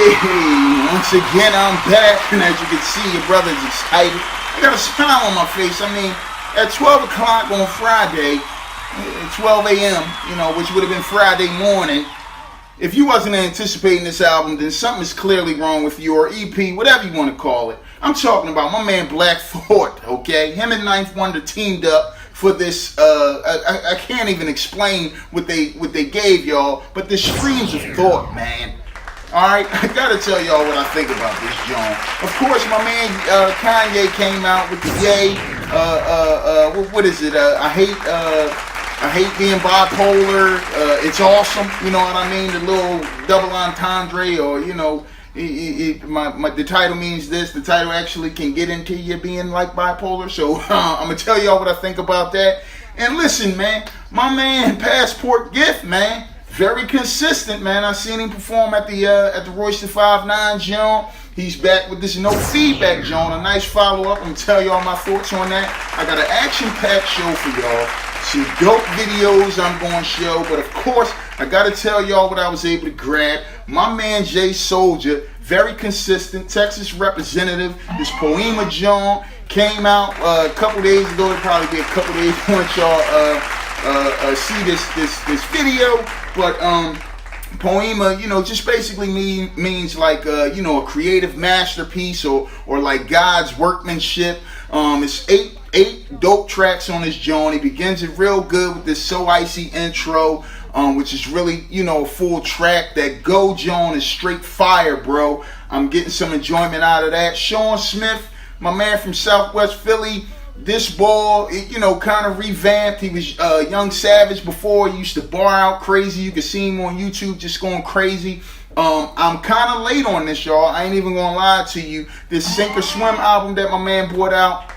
Hey, once again I'm back, and as you can see, your brother's excited. I got a smile on my face. I mean, at 12 o'clock on Friday, 12 a.m., which would have been Friday morning, if you wasn't anticipating this album, then something is clearly wrong with you, or EP, whatever you want to call it. I'm talking about my man Black Thought, okay? Him and Ninth Wonder teamed up for this, I can't even explain what they gave y'all, but the streams of thought, man. Alright, I gotta tell y'all what I think about this joint. Of course, my man Kanye came out with the yay, what is it, I hate being bipolar, it's awesome, you know what I mean, the little double entendre, or, the title means this, the title actually can get into you being like bipolar, so I'm gonna tell y'all what I think about that. And listen, man, my man Passport Gift, man, very consistent, man. I seen him perform at the Royce the 5'9" joint. He's back with this no feedback joint, a nice follow-up. I'm gonna tell y'all my thoughts on that. I got an action-packed show for y'all. Some dope videos I'm going to show, but of course, I got to tell y'all what I was able to grab. My man Jay Soldier, very consistent, Texas representative. This Poema joint came out a couple days ago. It'll probably be a couple days once y'all see this video. But Poema, just basically means like a creative masterpiece or like God's workmanship. It's eight dope tracks on this joint. He begins it real good with this So Icy intro, which is really, a full track. That Go joint is straight fire, bro. I'm getting some enjoyment out of that. Sean Smith, my man from Southwest Philly, this ball, kind of revamped. He was Young Savage before. He used to bar out crazy. You can see him on YouTube just going crazy. I'm kind of late on this, y'all. I ain't even gonna lie to you. This Sink or Swim album that my man brought out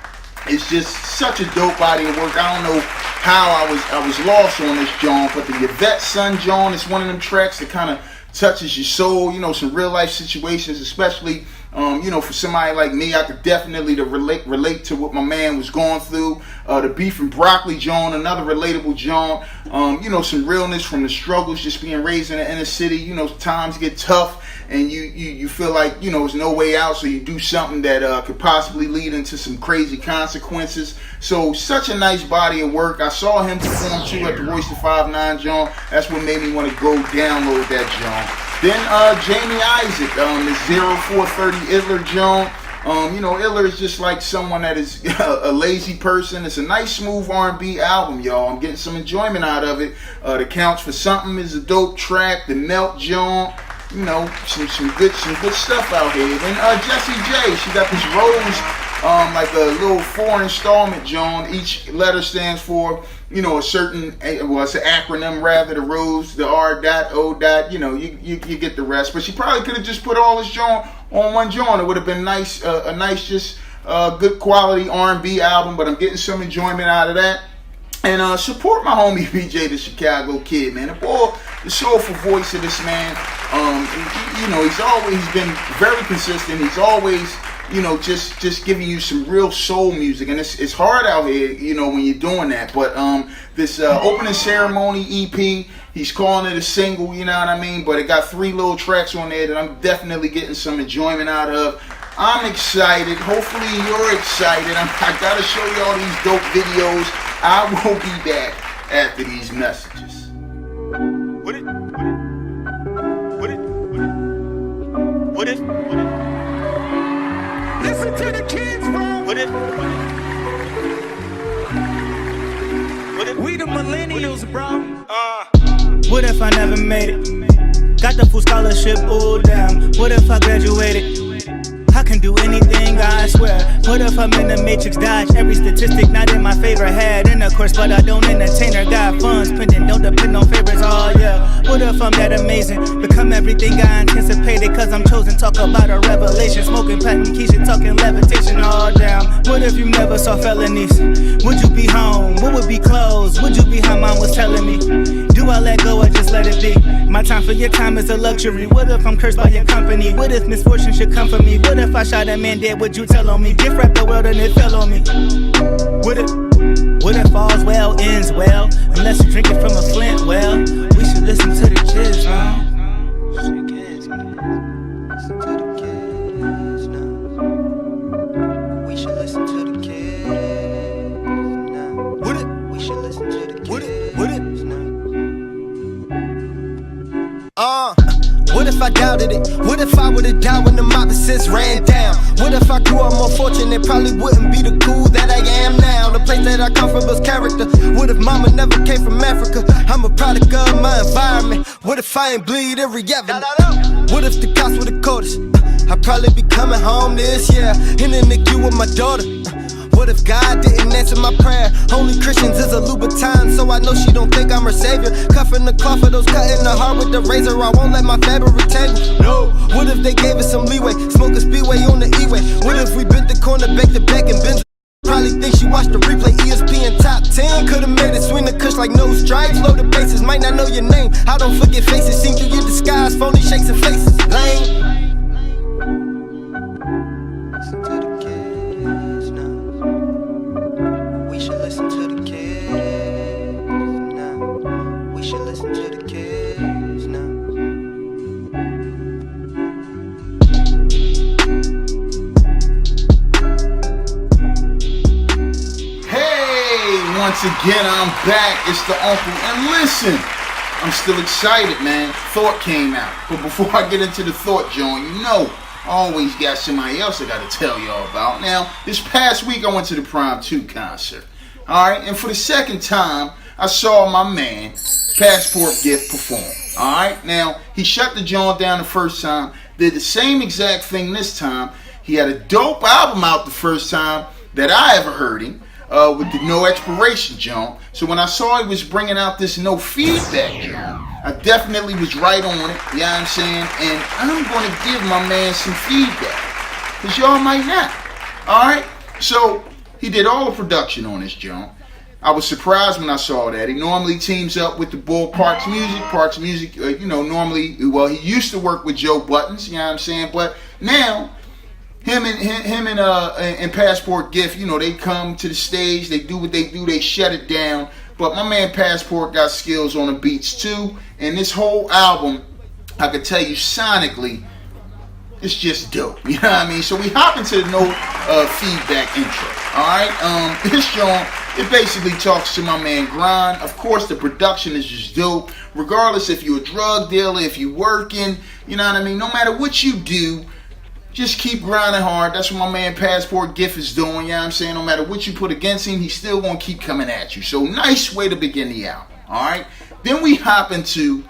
is just such a dope body of work. I don't know how I was lost on this joint, but the Yvette Sun joint is one of them tracks that kind of touches your soul. Some real life situations, especially for somebody like me. I could definitely relate to what my man was going through. The Beef and Broccoli joint, another relatable joint. Some realness from the struggles, just being raised in the inner city. Times get tough, and you feel like there's no way out, so you do something that could possibly lead into some crazy consequences. So such a nice body of work. I saw him perform too at the Royce the 5'9" joint. That's what made me want to go download that joint. Then Jamie Isaac, the 0430 Idler joint. Idler is just like someone that is a lazy person. It's a nice, smooth R&B album, y'all. I'm getting some enjoyment out of it. The Counts for Something is a dope track. The Melt joint, some good stuff out here. Then Jessie J, she got this Rose, like a little 4 installment joint. Each letter stands for a certain, it's an acronym rather, the Rose, the R dot, O dot, you get the rest. But she probably could have just put all this joint on one joint. It would have been nice, a nice, just good quality R&B album, but I'm getting some enjoyment out of that. And support my homie BJ, the Chicago Kid, man. The soulful voice of this man. He's been very consistent. He's always, just giving you some real soul music, and it's hard out here, when you're doing that. But this opening ceremony EP, he's calling it a single, you know what I mean? But it got 3 little tracks on there that I'm definitely getting some enjoyment out of. I'm excited. Hopefully you're excited. I gotta show you all these dope videos. I will be back after these messages. What it? Listen to the kids, bro. What it? We the millennials, bro. What if I never made it? Got the full scholarship, ooh damn. What if I graduated? I can do anything, I swear. What if I'm in the matrix, dodge every statistic not in my favor? Had intercourse, but I don't entertain her. Got funds pending, don't depend on favors, oh yeah. What if I'm that amazing? Become everything I anticipated, cause I'm chosen. Talk about a revelation, smoking patent Keisha, talking levitation, oh damn. What if you never saw felonies? Would you be home? What would be closed? Would you be how mom was telling me? Do I let go or just let it be? My time for your time is a luxury. What if I'm cursed by your company? What if misfortune should come for me? What if I shot a man dead? Would you tell on me? Gift wrap the world and it fell on me. What if all's well ends well? Unless you drink it from a flint well. We should listen to the kids, man. What if I doubted it? What if I would've died when the opposites ran down? What if I grew up more fortunate? Probably wouldn't be the cool that I am now. The place that I come from was character. What if mama never came from Africa? I'm a product of my environment. What if I ain't bleed every ever? What if the cops would've caught us? I'd probably be coming home this year in the NICU with my daughter. What if God didn't answer my prayer? Only Christians is a Louboutin, so I know she don't think I'm her savior. Cuffing the cloth for those cutting the heart with the razor. I won't let my fabric tangle. No. What if they gave us some leeway? Smoke a speedway on the E-way. What if we bent the corner, baked the back and bent? Probably think she watched the replay. ESPN top 10 could've made it swing the kush like no stripes. Load the bases, might not know your name. I don't forget faces, seen through your disguise. Phony shakes and faces, lame. Listen to the kids now. We should listen to the kids now. We should listen to the kids now. Once again, I'm back. It's the uncle. And listen, I'm still excited, man. Thought came out. But before I get into the thought, John, you know, I always got somebody else I got to tell y'all about. Now, this past week, I went to the Prime 2 concert. All right? And for the second time, I saw my man, Passport Gift, perform. All right? Now, he shut the joint down the first time. Did the same exact thing this time. He had a dope album out the first time that I ever heard him. With the no expiration joint. So when I saw he was bringing out this no feedback joint, I definitely was right on it, you know what I'm saying? And I'm going to give my man some feedback, because y'all might not. Alright? So he did all the production on this joint. I was surprised when I saw that. He normally teams up with the boy Parks Music. Parks Music, normally, well, he used to work with Joe Buttons, you know what I'm saying? But now, Him and Passport Gift, they come to the stage, they do what they do, they shut it down. But my man Passport got skills on the beats too. And this whole album, I could tell you sonically, it's just dope. You know what I mean? So we hop into the no feedback intro. Alright? This joint, it basically talks to my man Grind. Of course, the production is just dope. Regardless if you're a drug dealer, if you're working, you know what I mean? No matter what you do, just keep grinding hard. That's what my man Passport Gift is doing. You know what I'm saying? No matter what you put against him, he's still going to keep coming at you. So nice way to begin the album. Alright? Then we hop into,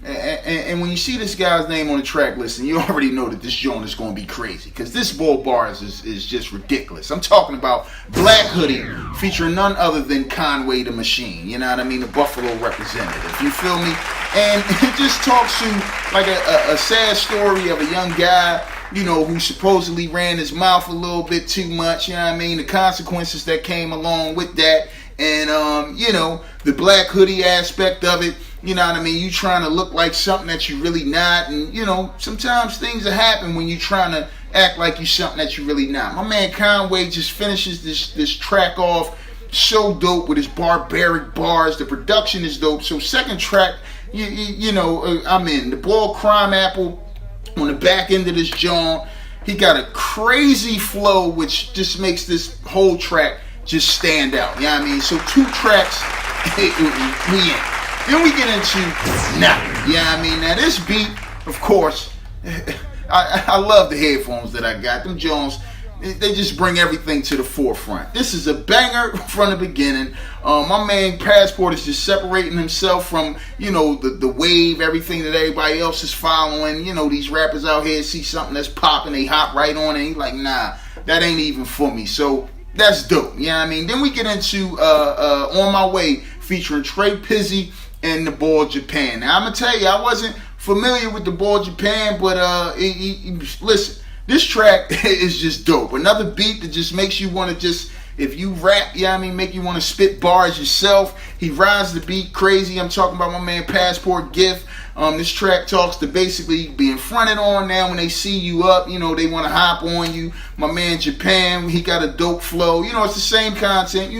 and when you see this guy's name on the track list, you already know that this joint is going to be crazy. Because this bull bars is just ridiculous. I'm talking about Black Hoodie featuring none other than Conway the Machine. You know what I mean? The Buffalo representative. You feel me? And it just talks to like a sad story of a young guy, who supposedly ran his mouth a little bit too much, you know what I mean? The consequences that came along with that. And, the Black Hoodie aspect of it, you know what I mean? You trying to look like something that you're really not. And, sometimes things that happen when you're trying to act like you're something that you're really not. My man Conway just finishes this track off so dope with his barbaric bars. The production is dope. So second track, I'm in. The Ball Crime Apple on the back end of this joint, he got a crazy flow which just makes this whole track just stand out. You know what I mean? So 2 tracks, we in. Then we get into Now. You know what I mean? Now this beat, of course, I love the headphones that I got. Them Jones, they just bring everything to the forefront. This is a banger from the beginning. My man Passport is just separating himself from, the wave, everything that everybody else is following. These rappers out here see something that's popping, they hop right on it. And he's like, nah, that ain't even for me. So that's dope. You know what I mean? Then we get into On My Way featuring Trey Pizzy and the Boy Japan. Now I'm gonna tell you, I wasn't familiar with the Boy Japan, but listen. This track is just dope. Another beat that just makes you want to just, if you rap, make you want to spit bars yourself. He rides the beat crazy. I'm talking about my man Passport Gift. This track talks to basically being fronted on now when they see you up. They want to hop on you. My man Japan, he got a dope flow. It's the same content.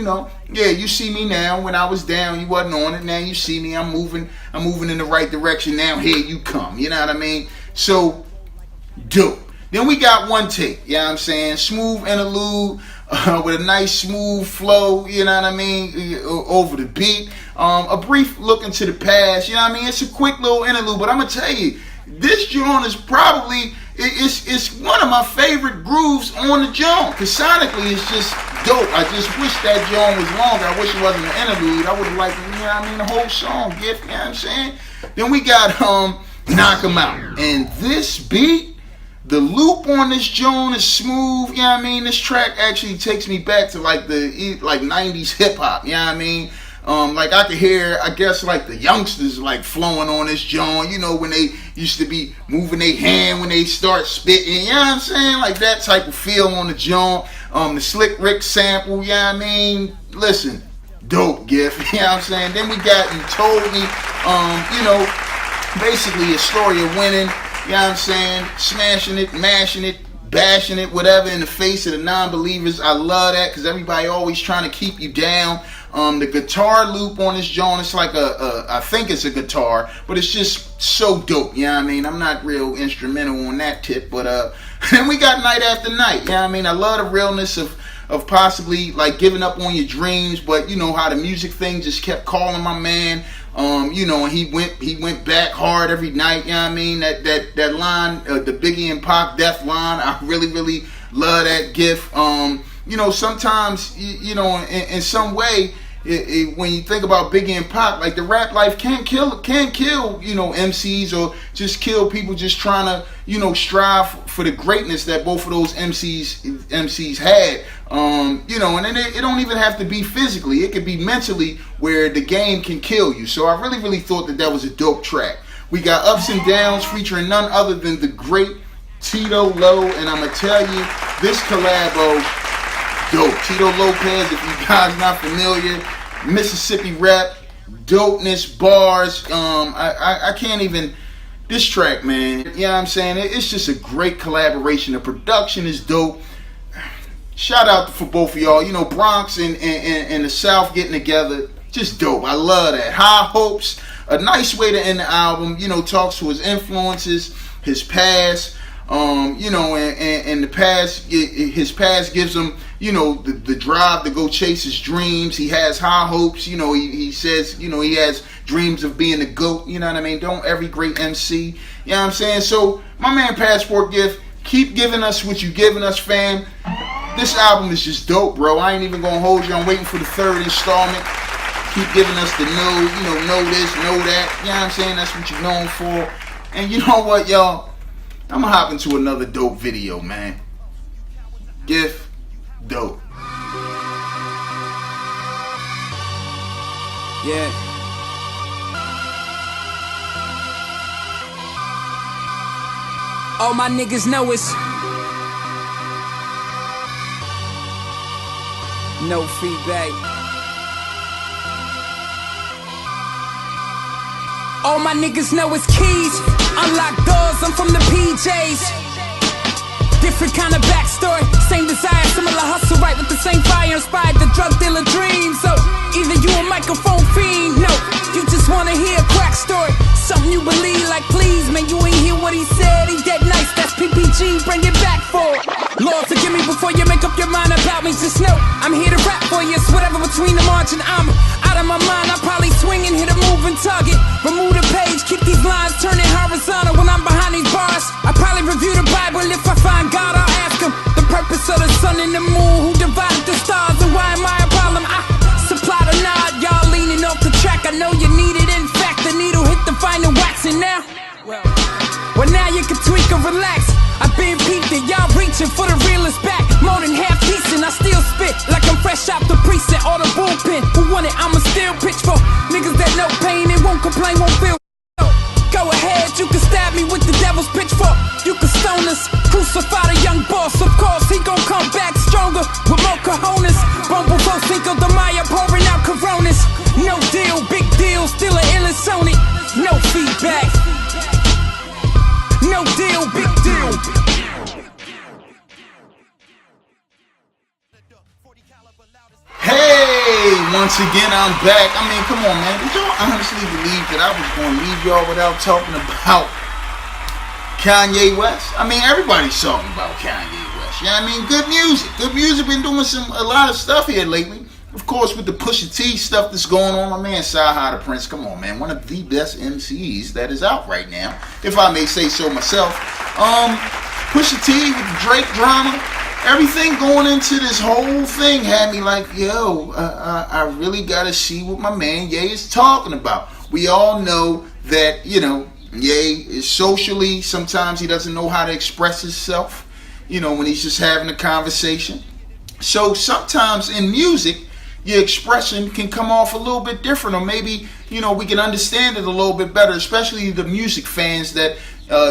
Yeah, you see me now. When I was down, you wasn't on it. Now you see me. I'm moving in the right direction. Now here you come. You know what I mean? So, dope. Then we got One Take, you know what I'm saying? Smooth interlude with a nice smooth flow, you know what I mean, over the beat. A brief look into the past, you know what I mean? It's a quick little interlude, but I'm going to tell you, this joint is probably, it's one of my favorite grooves on the joint. Cause sonically it's just dope. I just wish that joint was longer. I wish it wasn't an interlude. I would have liked, you know what I mean, the whole song, Gift, you know what I'm saying? Then we got Knock 'Em Out. And this beat, the loop on this joint is smooth, you know what I mean? This track actually takes me back to like the 90s hip hop, you know what I mean? Like I could hear, I guess, like the youngsters like flowing on this joint, you know, when they used to be moving their hand when they start spitting, you know what I'm saying? Like that type of feel on the joint. The Slick Rick sample, you know what I mean? Listen, dope, Gift, you know what I'm saying? Then we got You Told Me, you know, basically a story of winning, you know what I'm saying? Smashing it, mashing it, bashing it, whatever, in the face of the non-believers. I love that because everybody always trying to keep you down. The guitar loop on this joint, it's like I think it's a guitar, but it's just so dope, you know what I mean? I'm not real instrumental on that tip, but then we got Night After Night, you know what I mean? I love the realness of possibly like giving up on your dreams, but you know how the music thing just kept calling my man. You know, and he went back hard every night, you know what I mean? That line, the Biggie and Pac death line, I really love that Gift. You know, sometimes, you know, in some way, when you think about Biggie and Pac, like the rap life can't kill, you know, MCs or just kill people just trying to, you know, strive for the greatness that both of those MCs had. You know, and then it don't even have to be physically. It could be mentally where the game can kill you. So I really thought that was a dope track. We got Ups and Downs featuring none other than the great Tito Low, and I'm going to tell you, this collabo, dope. Tito Lopez, if you guys not familiar, Mississippi rap, dopeness, bars. I can't even, this track, man, you know what I'm saying? It's just a great collaboration. The production is dope. Shout out for both of y'all. You know, Bronx and the South getting together, just dope. I love that. High Hopes, a nice way to end the album. You know, talks to his influences, his past. You know, and the past, his past gives him, you know, the drive to go chase his dreams. He has high hopes. You know, he says, you know, he has dreams of being the GOAT. You know what I mean? Don't every great MC. You know what I'm saying? So, my man Passport Gift, keep giving us what you giving us, fam. This album is just dope, bro. I ain't even gonna hold you. I'm waiting for the third installment. Keep giving us the know this, know that. You know what I'm saying? That's what you're known for. And you know what, y'all? I'm gonna hop into another dope video, man. Gift, dope. Yeah. All my niggas know it's no feedback. All my niggas know it's keys. Unlock doors, I'm from the PJs. Different kind of backstory, same desire, similar hustle, right with the same fire, inspired the drug dealer dream. So either you a microphone fiend, no, you just wanna hear a crack story, something you believe, like please, man, you ain't hear what he said, he dead nice, that's PPG, bring it back for it. Lord, forgive me before you make up your mind about me, just know, I'm here to rap for you, it's whatever between the margin, I'm out of my mind, I probably swing and hit a moving target, remove the page, keep these lines turning horizontal when I'm behind these bars, I probably review the Bible, if I find God, I'll ask him the purpose of the sun and the moon, who divided the stars, and why am I a problem? I supply the nod, y'all leaning off the track, I know you need it, in fact, the needle hit the final waxing now. Well, now you can tweak or relax. I've been peeped and y'all reaching for the realest back. More than half decent, I still spit like I'm fresh out the precinct or the bullpen. Who want it? I'ma still pitch for niggas that know pain and won't complain, won't feel. Go ahead, you can stab me with the devil's pitchfork. You can stone us, crucify the young boss. Of course, he gon' come back stronger with more cojones. Rumble for Cinco de Mayo, pouring out Coronas. No deal, big deal, still an illest on it. No feedback. No deal, big deal. Hey, once again, I'm back. I mean, come on, man. Did y'all honestly believe that I was going to leave y'all without talking about Kanye West? I mean, everybody's talking about Kanye West. You know what I mean? Good music. Good music. Been doing a lot of stuff here lately. Of course, with the Pusha T stuff that's going on, my man Sci-Hi the Prince, come on, man, one of the best MCs that is out right now, if I may say so myself. Pusha T with the Drake drama, everything going into this whole thing had me like, yo, I really gotta see what my man Ye is talking about. We all know that, you know, Ye is socially, sometimes he doesn't know how to express himself, you know, when he's just having a conversation. So sometimes in music, your expression can come off a little bit different, or maybe, you know, we can understand it a little bit better, especially the music fans that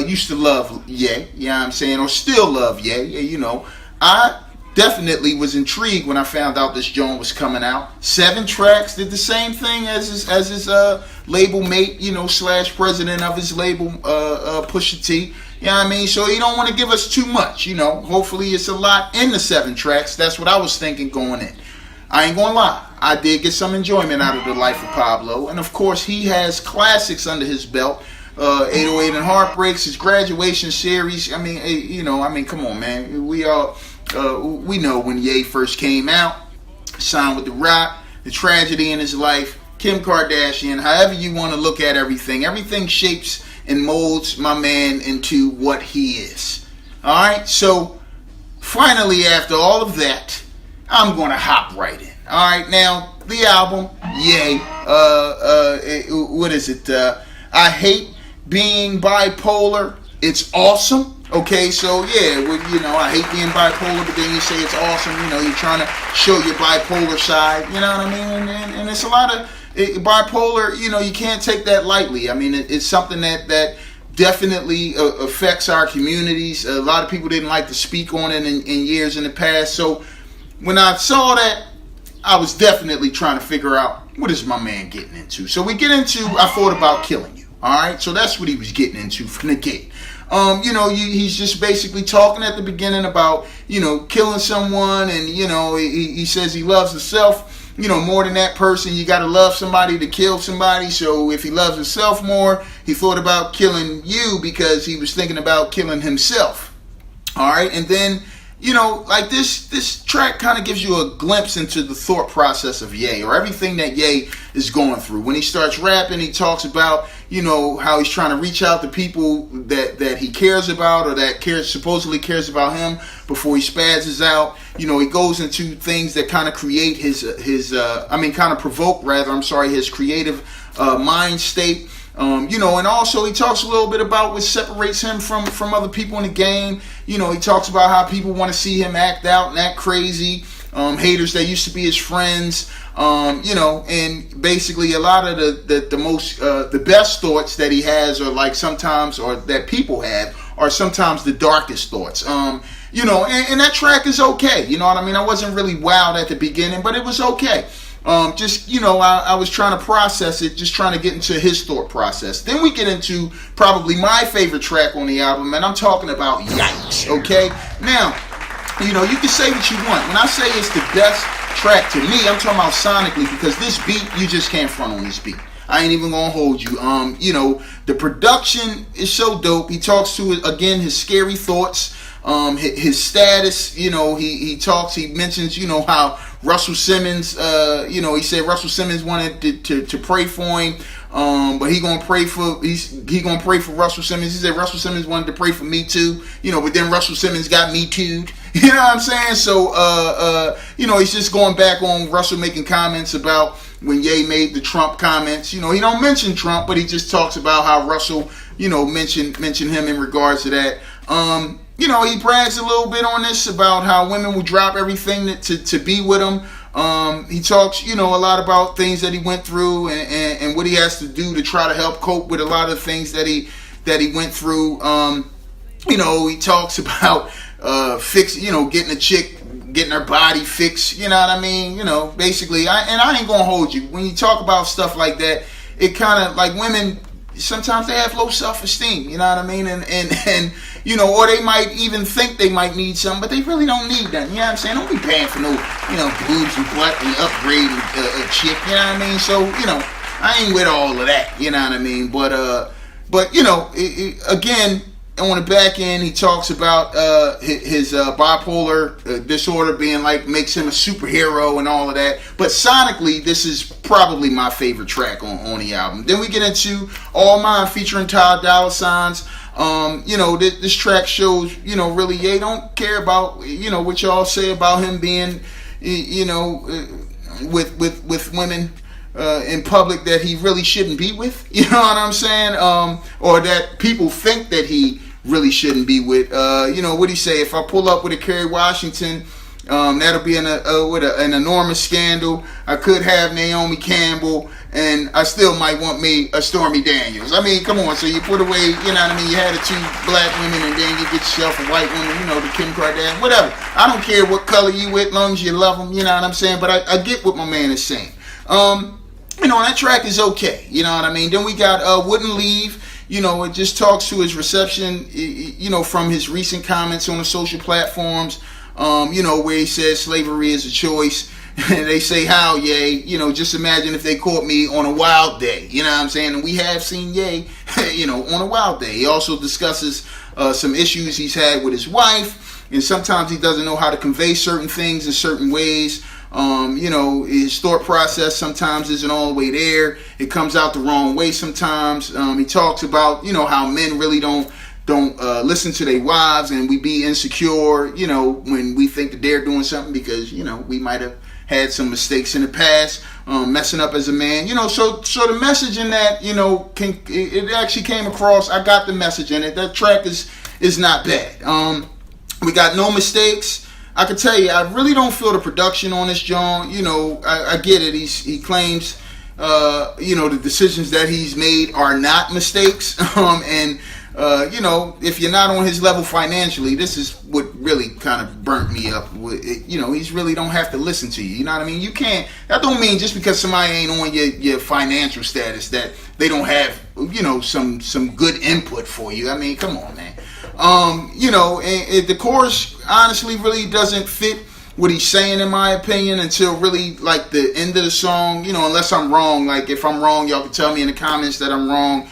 used to love Ye, you know what I'm saying, or still love Ye. You know, I definitely was intrigued when I found out this joint was coming out. 7 tracks, did the same thing as his label mate, you know, / president of his label, Pusha T. You know what I mean? So he don't want to give us too much, you know. Hopefully it's a lot in the 7 tracks. That's what I was thinking going in. I ain't gonna lie, I did get some enjoyment out of the life of Pablo, and of course he has classics under his belt. 808 and Heartbreaks, his graduation series. I mean, you know, come on, man. We know when Ye first came out, signed with The Rock, the tragedy in his life, Kim Kardashian. However you want to look at everything shapes and molds my man into what he is. All right, so finally, after all of that, I'm going to hop right in. All right, now, the album, Ye, what is it? I Hate Being Bipolar. It's awesome. Okay, so yeah, you know, I hate being bipolar, but then you say it's awesome. You know, you're trying to show your bipolar side. You know what I mean? And it's a lot of bipolar. You know, you can't take that lightly. I mean, it's something that definitely affects our communities. A lot of people didn't like to speak on it in years in the past. So when I saw that, I was definitely trying to figure out, what is my man getting into? So we get into, I Thought About Killing You. All right, so that's what he was getting into from the gate. You know, he's just basically talking at the beginning about, you know, killing someone, and, you know, he says he loves himself, you know, more than that person. You got to love somebody to kill somebody. So if he loves himself more, he thought about killing you because he was thinking about killing himself. All right, and then, you know, like this track kind of gives you a glimpse into the thought process of Ye, or everything that Ye is going through. When he starts rapping, he talks about, you know, how he's trying to reach out to people that he cares about, or that supposedly cares about him, before he spazzes out. You know, he goes into things that kind of create his provoke his creative mind state. You know, and also he talks a little bit about what separates him from other people in the game. You know, he talks about how people want to see him act out and act crazy. Haters that used to be his friends. You know, and basically a lot of the best thoughts that he has are like sometimes, or that people have, are sometimes the darkest thoughts. You know, and that track is okay. You know what I mean? I wasn't really wowed at the beginning, but it was okay. Just, you know, I was trying to process it, just trying to get into his thought process. Then we get into probably my favorite track on the album, and I'm talking about Yikes, okay? Now, you know, you can say what you want. When I say it's the best track to me, I'm talking about sonically, because this beat, you just can't front on this beat. I ain't even gonna hold you. You know, the production is so dope. He talks to, again, his scary thoughts, his status. You know, he mentions, you know, how Russell Simmons, you know, he said Russell Simmons wanted to pray for him, but he gonna pray for Russell Simmons. He said Russell Simmons wanted to pray for me too, you know, but then Russell Simmons got me too'd. You know what I'm saying? So, you know, he's just going back on Russell making comments about when Ye made the Trump comments. You know, he don't mention Trump, but he just talks about how Russell, you know, mentioned him in regards to that. You know, he brags a little bit on this about how women will drop everything to be with him. He talks, you know, a lot about things that he went through and what he has to do to try to help cope with a lot of things that he went through. You know, he talks about getting a chick, getting her body fixed. You know what I mean? You know, basically, I ain't gonna hold you. When you talk about stuff like that, it kind of, like, women, sometimes they have low self-esteem, you know what I mean? And you know, or they might even think they might need something, but they really don't need that. You know what I'm saying? Don't be paying for no, you know, boobs and butt and upgrade a chick, you know what I mean? So, you know, I ain't with all of that, you know what I mean? But you know, again, on the back end, he talks about his bipolar disorder being like makes him a superhero and all of that. But sonically, this is probably my favorite track on the album. Then we get into All Mine featuring Ty Dolla $ign's. This track shows, really Ye don't care about, what y'all say about him being, with women in public that he really shouldn't be with. You know what I'm saying? Or that people think that he really shouldn't be with. What he say? If I pull up with a Kerry Washington, that'll be an enormous scandal. I could have Naomi Campbell, and I still might want me a Stormy Daniels. I mean, come on. So you put away, you had the 2 black women, and then you get yourself a white woman, the Kim Kardashian, whatever. I don't care what color you with, as long as you love them, you know what I'm saying? But I get what my man is saying. That track is okay, you know what I mean? Then we got Wouldn't Leave. It just talks to his reception, from his recent comments on the social platforms, where he says slavery is a choice. And they say, how, Ye? Just imagine if they caught me on a wild day. You know what I'm saying? And we have seen Ye, on a wild day. He also discusses some issues he's had with his wife. And sometimes he doesn't know how to convey certain things in certain ways. His thought process sometimes isn't all the way there. It comes out the wrong way sometimes. He talks about, how men really don't listen to their wives, and we be insecure, when we think that they're doing something because, we might have had some mistakes in the past, messing up as a man, so the message in that, it actually came across. I got the message in it. That track is not bad. We got No Mistakes. I can tell you, I really don't feel the production on this joint. I get it. He claims, the decisions that he's made are not mistakes. If you're not on his level financially, this is what really kind of burnt me up. He's really don't have to listen to you. You know what I mean? You can't. That don't mean just because somebody ain't on your financial status that they don't have, some good input for you. I mean, come on, man. The chorus honestly really doesn't fit what he's saying, in my opinion, until really like the end of the song, unless I'm wrong. Like, if I'm wrong, y'all can tell me in the comments that I'm wrong.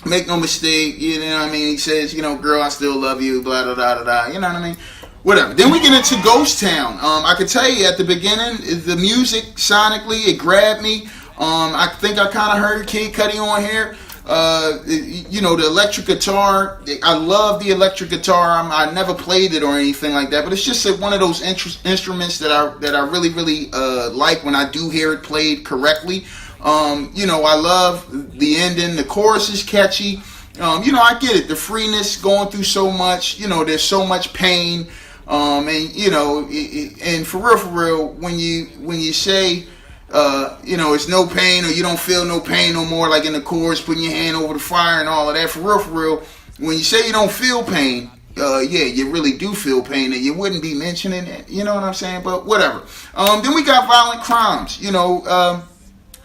Make no mistake, you know what I mean? He says, girl, I still love you, blah, blah, blah, blah, you know what I mean? Whatever. Then we get into Ghost Town. I can tell you at the beginning, the music, sonically, it grabbed me. I think I kind of heard Kid Cudi on here. The electric guitar, I love the electric guitar. I never played it or anything like that, but it's just one of those instruments that I really, really like when I do hear it played correctly. I love the ending. The chorus is catchy. I get it. The freeness, going through so much. There's so much pain. And for real, when you say, it's no pain, or you don't feel no pain no more, like in the chorus, putting your hand over the fire and all of that. For real, when you say you don't feel pain, you really do feel pain, and you wouldn't be mentioning it. You know what I'm saying? But whatever. Then we got Violent Crimes.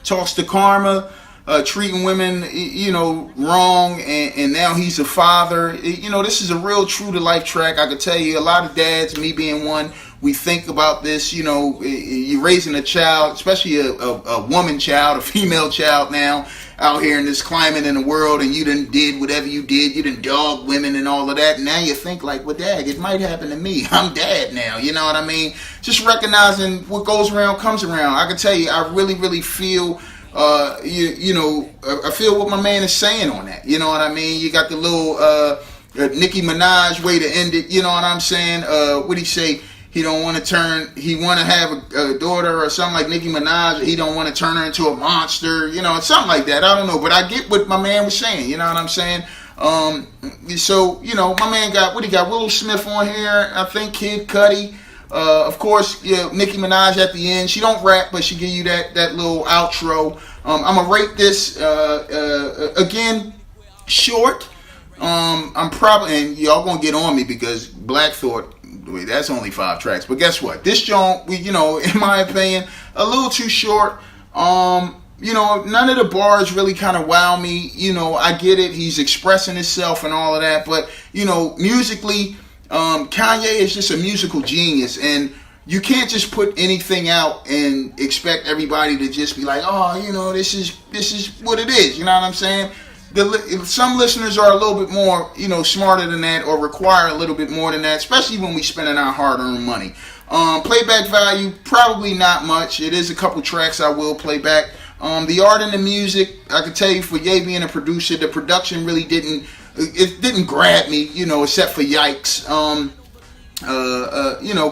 Talks to karma, treating women, wrong, and now he's a father. This is a real true to life track. I could tell you, a lot of dads, me being one, we think about this. You're raising a child, especially a woman child, a female child now, out here in this climate in the world, and you done did whatever you did. You done dogged women and all of that. And now you think like, well, dad, it might happen to me. I'm dad now. You know what I mean? Just recognizing what goes around comes around. I can tell you, I really, really feel, I feel what my man is saying on that. You know what I mean? You got the little Nicki Minaj way to end it. You know what I'm saying? What he say? He don't want to he want to have a daughter or something like Nicki Minaj, or he don't want to turn her into a monster, something like that. I don't know, but I get what my man was saying, you know what I'm saying? So, my man got, what he got, Will Smith on here, I think Kid Cudi, of course, Nicki Minaj at the end. She don't rap, but she give you that little outro. I'm going to rate this, again, short. I'm probably, and y'all going to get on me because Black Thought, that's only 5 tracks, but guess what? This joint, in my opinion, a little too short. None of the bars really kind of wow me. I get it. He's expressing himself and all of that, but musically, Kanye is just a musical genius, and you can't just put anything out and expect everybody to just be like, oh, this is what it is. You know what I'm saying? some listeners are a little bit more, smarter than that, or require a little bit more than that, especially when we spending our hard-earned money. Playback value, probably not much. It is a couple tracks I will play back. The art and the music, I can tell you, for Ye being a producer, the production really didn't grab me, except for Yikes.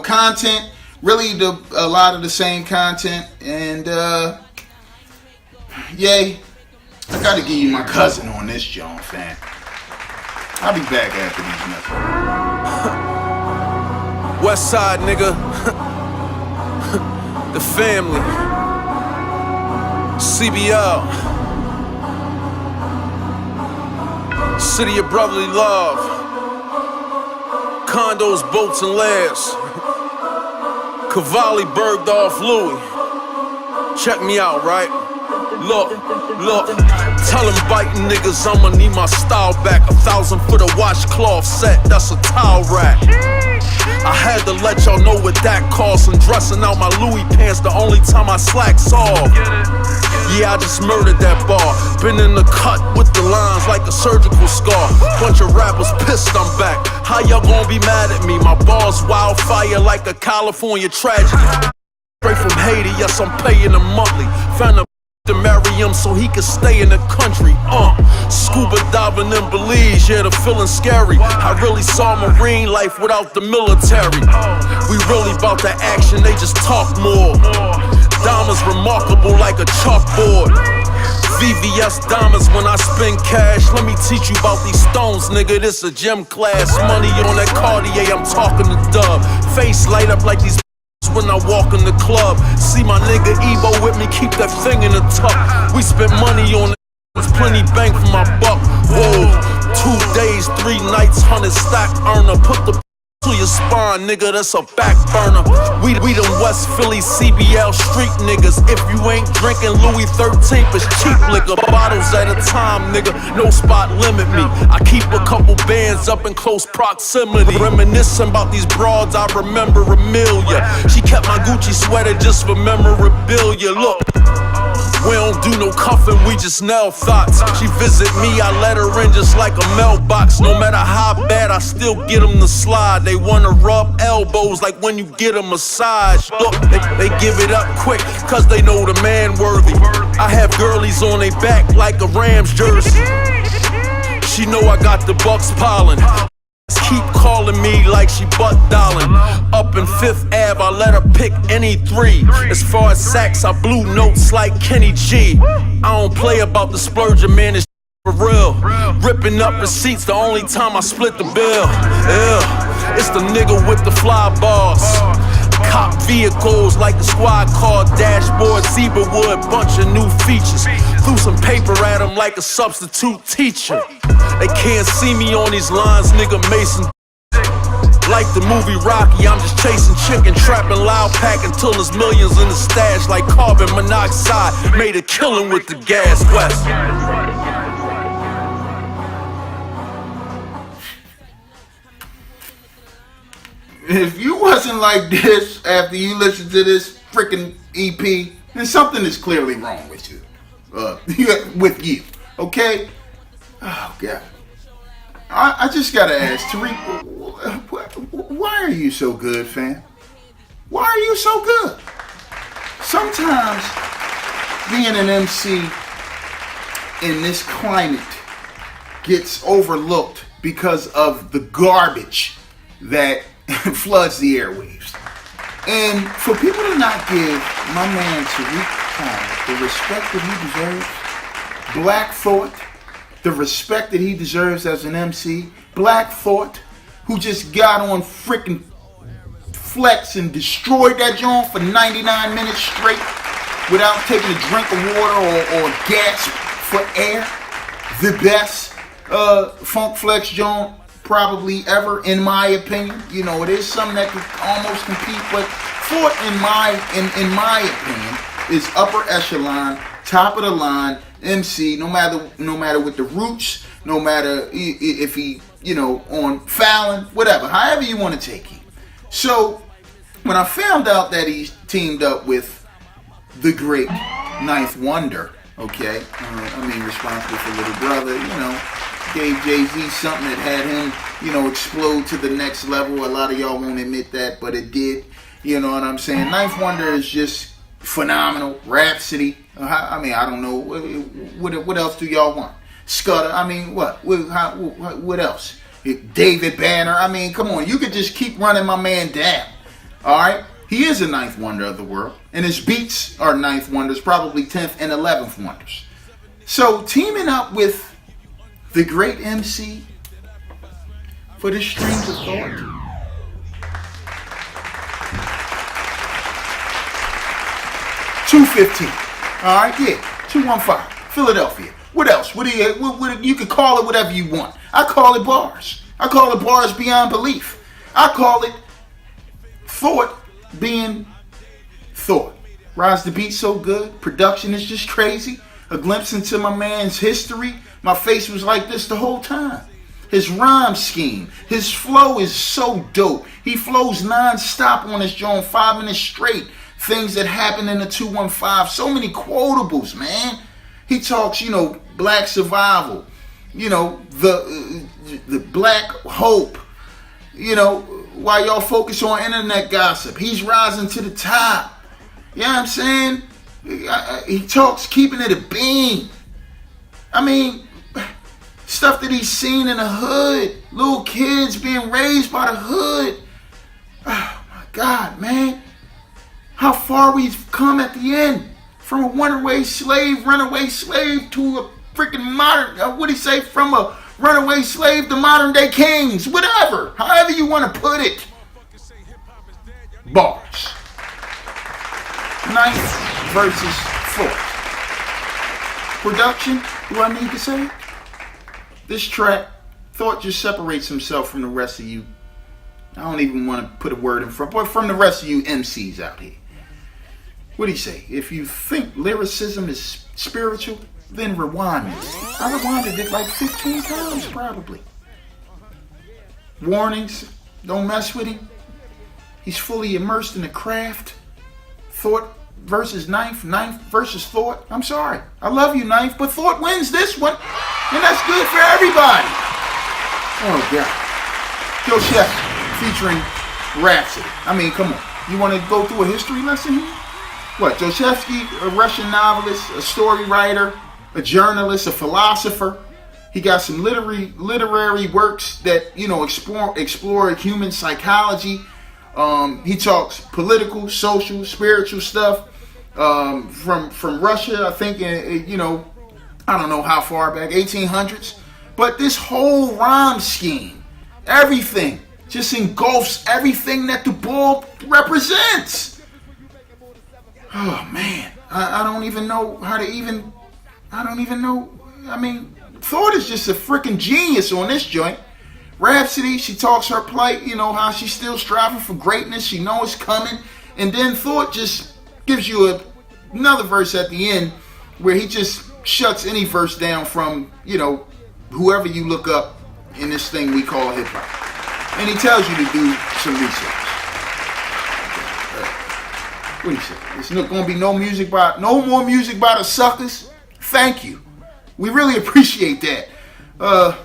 Content, really a lot of the same content, and Ye, I gotta give you my cousin on this, John, fam. I'll be back after these messages. West Side, nigga. The family. CBL. City of brotherly love. Condos, boats, and lairs. Cavalli, Bergdorf, Louis. Check me out, right? Look. Tell them biting niggas I'ma need my style back. 1,000 for the washcloth set, that's a towel rack. I had to let y'all know what that costs. And dressing out my Louis pants the only time I slacks off. Yeah, I just murdered that bar. Been in the cut with the lines like a surgical scar. Bunch of rappers pissed I'm back. How y'all gonna be mad at me? My bars wildfire like a California tragedy. Straight from Haiti, yes, I'm paying them monthly. Found a to marry him so he could stay in the country. Scuba diving in Belize, yeah, the feeling scary. I really saw marine life without the military. We really about the action, they just talk more. Diamonds remarkable like a chalkboard. VVS diamonds when I spend cash. Let me teach you about these stones, nigga, this a gym class. Money on that Cartier, I'm talking to Dub. Face light up like these when I walk in the club. See my nigga Evo with me, keep that thing in the tuck. We spent money on it, there's plenty bang for my buck. Whoa, 2 days, 3 nights, 100 stack earner. Put the to your spine, nigga, that's a back burner. We them West Philly CBL street niggas. If you ain't drinking Louis 13th, it's cheap liquor. Bottles at a time, nigga, no spot limit me. I keep a couple bands up in close proximity. Reminiscing about these broads, I remember Amelia. She kept my Gucci sweater just for memorabilia. Look, we don't do no cuffing, we just nail thoughts. She visit me, I let her in just like a mailbox. No matter how bad, I still get them to slide. They wanna rub elbows like when you get a massage. Look, they give it up quick, cause they know the man worthy. I have girlies on their back like a Rams jersey. She know I got the Bucks piling. Keep calling me like she butt dialing. Up in 5th Ave, I let her pick any 3. As far as sacks, I blew notes like Kenny G. I don't play about the splurging, man, it's for real. Ripping up receipts the only time I split the bill. Yeah, it's the nigga with the fly bars. Cop vehicles like the squad car, dashboard, zebra wood, bunch of new features. Threw some paper at them like a substitute teacher. They can't see me on these lines, nigga Mason. Like the movie Rocky, I'm just chasing chicken, trapping loud pack until there's millions in the stash. Like carbon monoxide, made a killing with the gas. West. If you wasn't like this after you listened to this freaking EP, then something is clearly wrong with you. Okay? Oh, God. I just gotta ask, Tariq, why are you so good, fam? Why are you so good? Sometimes being an MC in this climate gets overlooked because of the garbage that floods the airwaves. And for people to not give my man Tariq Khan the respect that he deserves, Black Thought, the respect that he deserves as an MC, Black Thought, who just got on freaking Flex and destroyed that joint for 99 minutes straight without taking a drink of water or gasp for air. The best Funk Flex joint probably ever, in my opinion. You know, it is something that could almost compete, but Fort, in my opinion, is upper echelon, top of the line MC. No matter with the roots, no matter if he, on Fallon, whatever, however you want to take it. So when I found out that he teamed up with the great Ninth Wonder, Okay, responsible for Little Brother, gave Jay-Z something that had him, explode to the next level. A lot of y'all won't admit that, but it did. You know what I'm saying? Ninth Wonder is just phenomenal. Rhapsody. I don't know. What else do y'all want? Scudder. What else? David Banner. Come on. You could just keep running my man down. All right? He is a ninth wonder of the world. And his beats are ninth wonders, probably 10th and 11th wonders. So teaming up with the great MC for the Streams of Thought. $215. All right, yeah, 215. Philadelphia. What else? What you could call it whatever you want. I call it bars. I call it bars beyond belief. I call it thought being thought. Rise the beat so good. Production is just crazy. A glimpse into my man's history. My face was like this the whole time. His rhyme scheme, his flow is so dope. He flows non-stop on his joint, 5 minutes straight. Things that happen in the 215. So many quotables, man. He talks, black survival. The black hope. While y'all focus on internet gossip, he's rising to the top. You know what I'm saying? He talks keeping it a bean. Stuff that he's seen in the hood. Little kids being raised by the hood. Oh my God, man. How far we've come at the end. From a runaway slave to a freaking modern, from a runaway slave to modern day kings. Whatever. However you want to put it. Bars. Ninth versus fourth. Production, do I need to say? This track, Thought just separates himself from the rest of you. I don't even want to put a word in front, but from the rest of you MCs out here. What do you say? If you think lyricism is spiritual, then rewind it. I rewinded it like 15 times probably. Warnings, don't mess with him. He's fully immersed in the craft. Thought versus Ninth versus Thought. I'm sorry. I love you, Ninth, but Thought wins this one. And that's good for everybody. Oh, God. Yo, Chef, featuring Rhapsody. Come on. You want to go through a history lesson here? What, Dostoevsky, a Russian novelist, a story writer, a journalist, a philosopher. He got some literary works that, explore human psychology. He talks political, social, spiritual stuff. From Russia, I think, I don't know how far back, 1800s. But this whole rhyme scheme, everything, just engulfs everything that the bull represents. Oh, man. I don't even know how to even... I don't even know... Thought is just a freaking genius on this joint. Rhapsody, she talks her plight, how she's still striving for greatness. She knows it's coming. And then Thought just gives you another verse at the end where he just shuts any verse down from, whoever you look up in this thing we call hip-hop. And he tells you to do some research. What do you say? There's not going to be no more music by the suckers? Thank you. We really appreciate that. I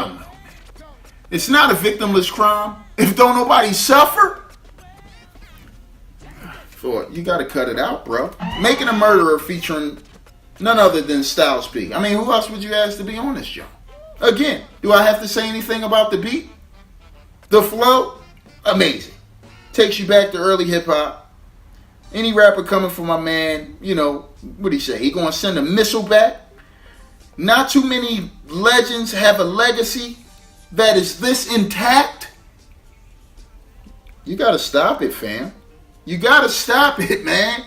don't know, man. It's not a victimless crime. If don't nobody suffer, Thought, you got to cut it out, bro. Making a Murderer featuring none other than Styles P. Who else would you ask to be on this show? Again, do I have to say anything about the beat? The flow? Amazing. Takes you back to early hip-hop. Any rapper coming for my man, what do you say? He gonna send a missile back? Not too many legends have a legacy that is this intact. You gotta stop it, fam. You gotta stop it, man.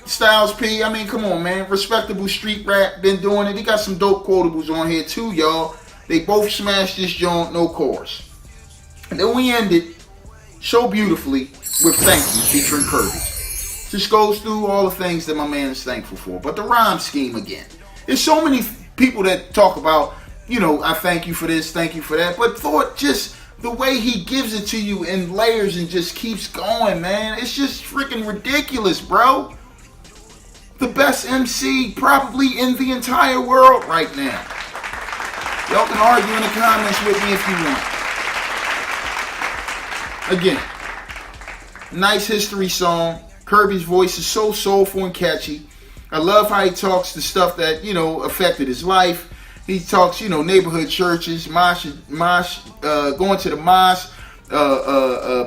Styles P, come on, man. Respectable street rap, been doing it. He got some dope quotables on here too, y'all. They both smashed this joint, no chorus. And then we ended so beautifully with Thank You featuring Kirby. Just goes through all the things that my man is thankful for. But the rhyme scheme again. There's so many people that talk about, I thank you for this, thank you for that. But Thought, just the way he gives it to you in layers and just keeps going, man. It's just freaking ridiculous, bro. the best MC probably in the entire world right now. Y'all can argue in the comments with me if you want. Again, nice history song. Kirby's voice is so soulful and catchy. I love how he talks the stuff that, affected his life. He talks, neighborhood churches, going to the mosque,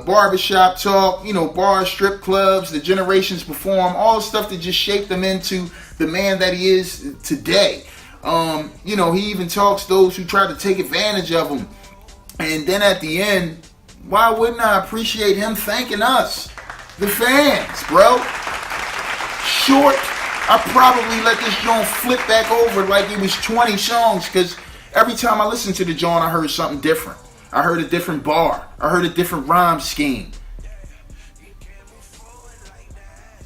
barbershop talk, bars, strip clubs, the generations perform, all the stuff that just shaped him into the man that he is today. He even talks those who try to take advantage of him. And then at the end, why wouldn't I appreciate him thanking us, the fans, bro? Short. I probably let this joint flip back over like it was 20 songs, because every time I listened to the joint, I heard something different. I heard a different bar. I heard a different rhyme scheme.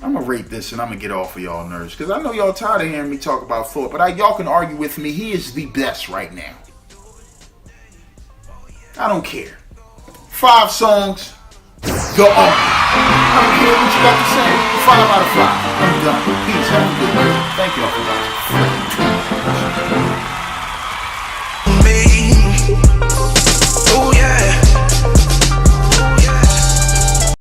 I'm going to rate this and I'm going to get off of y'all nerves, because I know y'all tired of hearing me talk about Thought, but y'all can argue with me. He is the best right now. I don't care. 5 songs. Go on. I don't care what you got to say. 5 out of 5. I'm done. Peace. Have a good night. Thank y'all for watching.